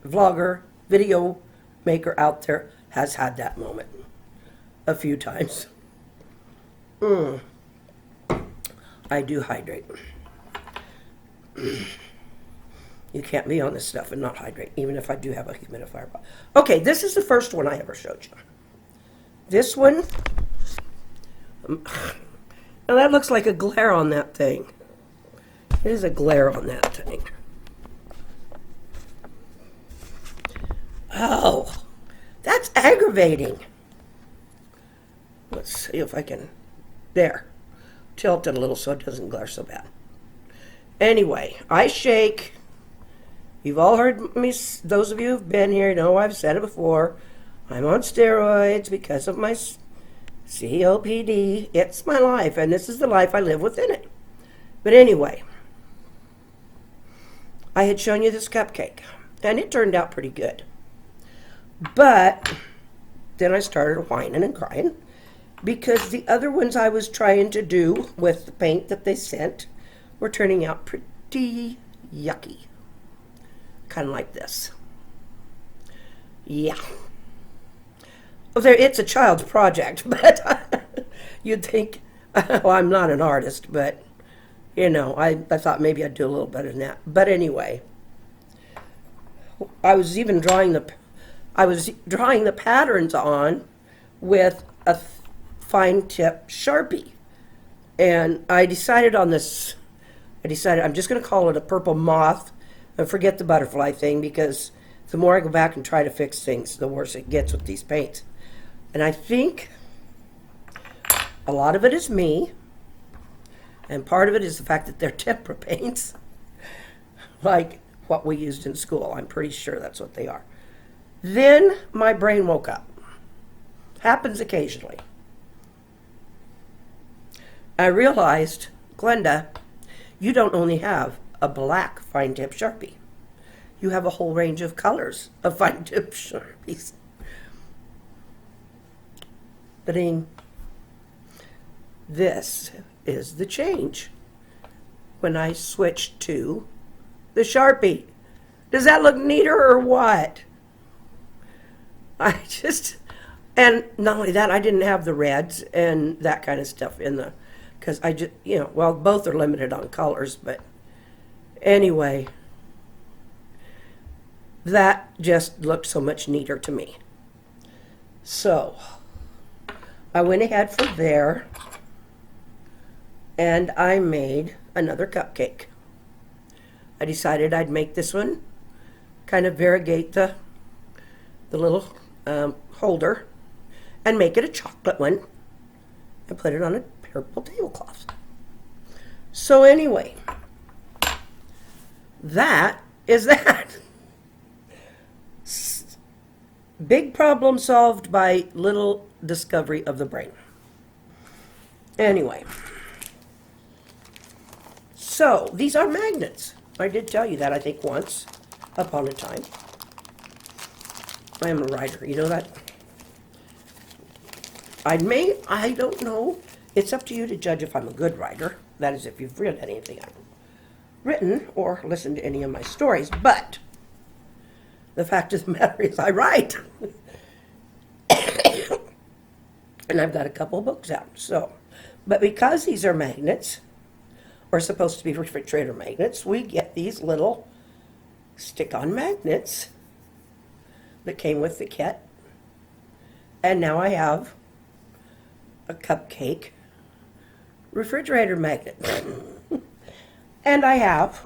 vlogger, video maker out there has had that moment a few times. I do hydrate. You can't be on this stuff and not hydrate, even if I do have a humidifier. Okay, this is the first one I ever showed you. This one, now that looks like a glare on that thing. It is a glare on that thing. Oh, that's aggravating. Let's see if I can, there, tilt it a little so it doesn't glare so bad. Anyway, I shake. You've all heard me, those of you who've been here know I've said it before. I'm on steroids because of my COPD. It's my life, and this is the life I live within it. But anyway, I had shown you this cupcake, and it turned out pretty good. But then I started whining and crying because the other ones I was trying to do with the paint that they sent were turning out pretty yucky. Kind of like this. Yeah. Well, it's a child's project, but you'd think, well, I'm not an artist, but, you know, I thought maybe I'd do a little better than that. But anyway, I was drawing the patterns on with a fine tip Sharpie. And I decided on this, I'm just going to call it a purple moth and forget the butterfly thing, because the more I go back and try to fix things, the worse it gets with these paints. And I think a lot of it is me, and part of it is the fact that they're tempera paints, like what we used in school. I'm pretty sure that's what they are. Then my brain woke up. Happens occasionally. I realized, Glenda, you don't only have a black fine tip Sharpie. You have a whole range of colors of fine tip Sharpies. Ba-ding. This is the change when I switched to the Sharpie. Does that look neater or what? And not only that, I didn't have the reds and that kind of stuff in the, because I just, you know, well, both are limited on colors, but anyway, that just looked so much neater to me. So I went ahead from there and I made another cupcake. I decided I'd make this one, kind of variegate the little holder and make it a chocolate one and put it on a purple tablecloth. So anyway, that is that. Big problem solved by little discovery of the brain. Anyway, so these are magnets. I did tell you that, I think, once upon a time. I am a writer, you know that? I don't know. It's up to you to judge if I'm a good writer. That is, if you've read anything I've written or listened to any of my stories. But the fact of the matter is I write. And I've got a couple of books out. So, but because these are magnets, or supposed to be refrigerator magnets, we get these little stick-on magnets that came with the kit. And now I have a cupcake refrigerator magnet. And I have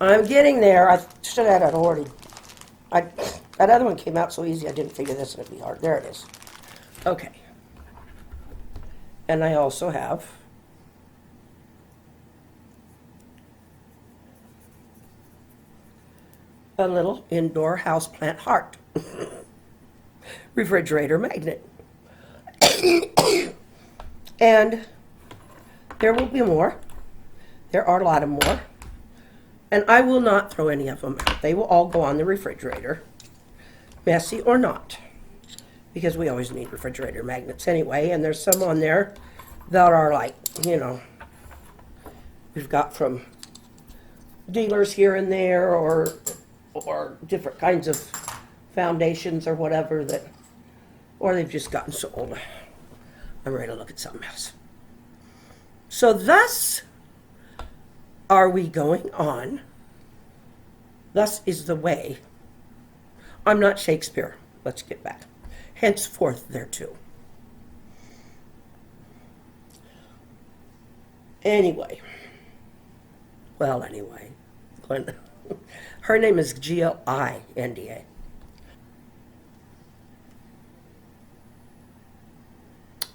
I'm getting there. I should have had it already. That other one came out so easy, I didn't figure this would be hard. There it is. Okay. And I also have a little indoor houseplant heart refrigerator magnet. And there will be more. There are a lot of more. And I will not throw any of them out. They will all go on the refrigerator, messy or not, because we always need refrigerator magnets anyway. And there's some on there that are like, we've got from dealers here and there, or different kinds of foundations or whatever that, or they've just gotten sold. I'm ready to look at something else. So thus are we going on. Thus is the way. I'm not Shakespeare. Let's get back. Henceforth thereto. Anyway. Glenda. Her name is Glinda.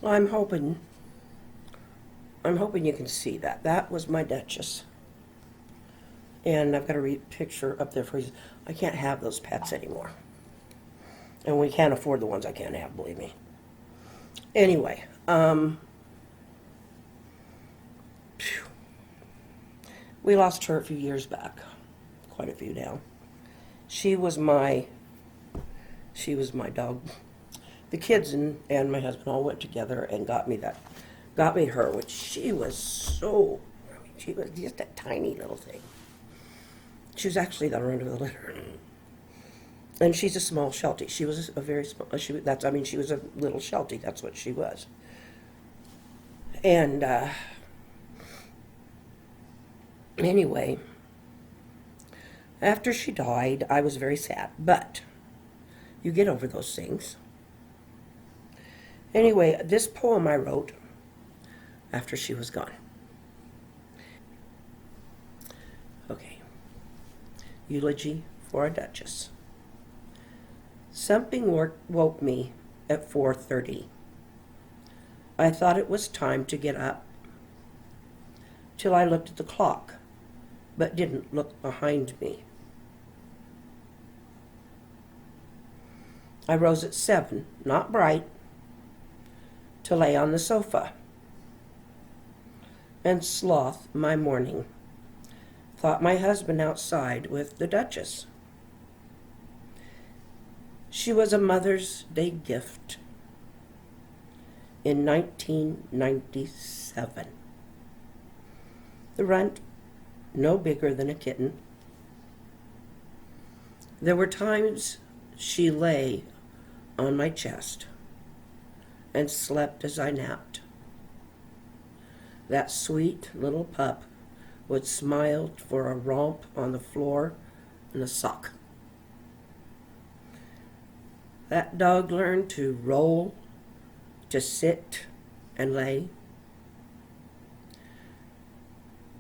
I'm hoping you can see that. That was my Duchess. And I've got a picture up there for you. I can't have those pets anymore. And we can't afford the ones I can't have, believe me. Anyway, we lost her a few years back. Quite a few now. She was my dog. The kids and my husband all went together and got me her, which she was she was just a tiny little thing. She was actually the runt of the litter. And she's a small Sheltie. She was a very small, she was a little Sheltie, that's what she was. And anyway, after she died, I was very sad, but you get over those things. Anyway, this poem I wrote after she was gone. Okay. Eulogy for a Duchess. Something woke me at 4:30. I thought it was time to get up, till I looked at the clock, but didn't look behind me. I rose at 7, not bright, to lay on the sofa and sloth my morning. Thought my husband outside with the Duchess. She was a Mother's Day gift in 1997. The runt, no bigger than a kitten. There were times she lay on my chest and slept as I napped. That sweet little pup would smile for a romp on the floor and a sock. That dog learned to roll, to sit and lay.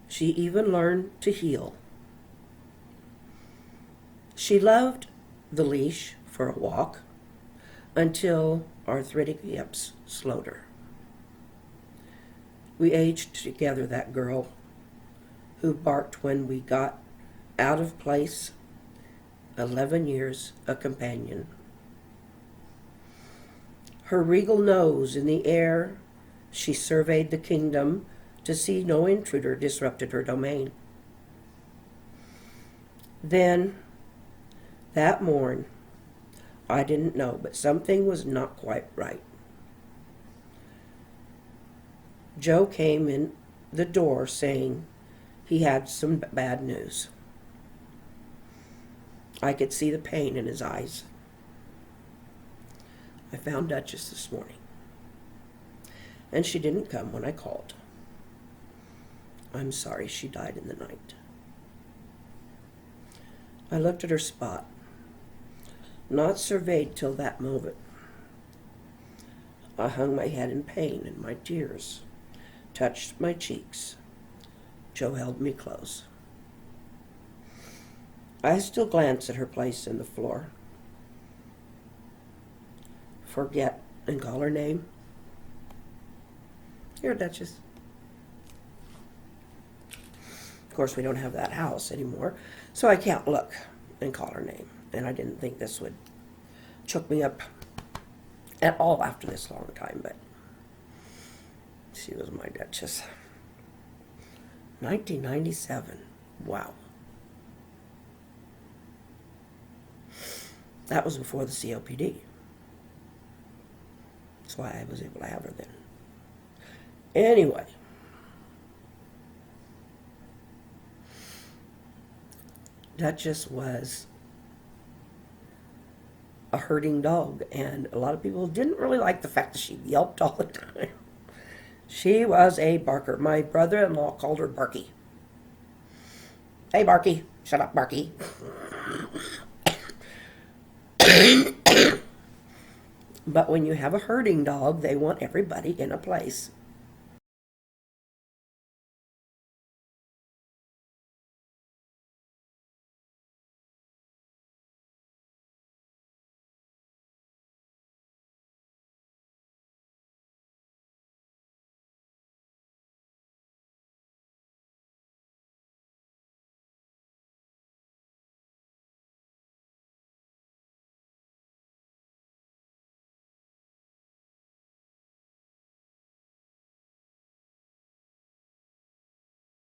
She even learned to heel. She loved the leash for a walk until arthritic hips slowed her. We aged together, that girl who barked when we got out of place, 11 years a companion. Her regal nose in the air, she surveyed the kingdom to see no intruder disrupted her domain. Then, that morn, I didn't know, but something was not quite right. Joe came in the door saying he had some bad news. I could see the pain in his eyes. I found Duchess this morning, and she didn't come when I called. I'm sorry she died in the night. I looked at her spot, not surveyed till that moment. I hung my head in pain, and my tears touched my cheeks. Joe held me close. I still glance at her place in the floor. Forget and call her name. Here, Duchess. Of course, we don't have that house anymore, so I can't look and call her name. And I didn't think this would choke me up at all after this long time, but she was my Duchess. 1997. Wow. That was before the COPD. That's why I was able to have her then. Anyway, Duchess was a herding dog, and a lot of people didn't really like the fact that she yelped all the time. She was a barker. My brother-in-law called her Barky. Hey, Barky. Shut up, Barky. But when you have a herding dog, they want everybody in a place.